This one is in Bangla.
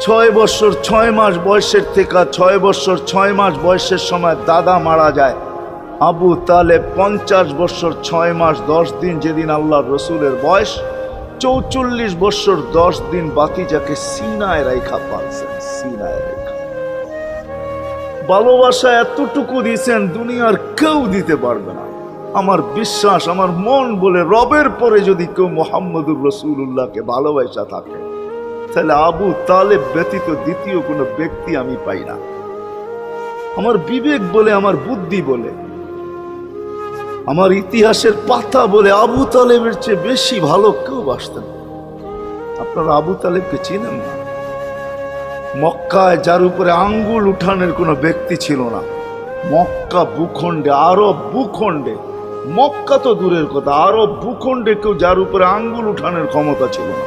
6 বছর 6 মাস বয়সের থেকে 6 বছর 6 মাস বয়সের সময় দাদা মারা যায়। আবু তালেব 50 বছর 6 মাস 10 দিন যেদিন আল্লাহ রসুলের বয়স, 44 বছর 10 দিন বাতিজাকে সিনায় রাইখা পালছেন, সিনায় রাইখা। ভালোবাসা এতটুকু দিয়েছেন দুনিয়ার কেউ দিতে পারবে না। আমার বিশ্বাস, আমার মন বলে রবের পরে যদি কেউ মুহাম্মদুর রাসূলুল্লাহকে ভালোবাসা থাকে, তাহলে আবু তালেব ব্যতীত দ্বিতীয় কোনো ব্যক্তি আমি পাই না। আমার বিবেক বলে, আমার বুদ্ধি বলে, আমার ইতিহাসের পাতা বলে আবু তালেবের চেয়ে বেশি ভালো কেউ বাসতেন। আপনারা আবু তালেবকে চিনেন না? মক্কায় যার উপরে আঙ্গুল উঠানের কোনো ব্যক্তি ছিল না। মক্কা ভূখণ্ডে, আরব ভূখণ্ডে, মক্কা তো দূরের কথা, আরব ভূখণ্ডে কেউ যার উপরে আঙ্গুল উঠানের ক্ষমতা ছিল না।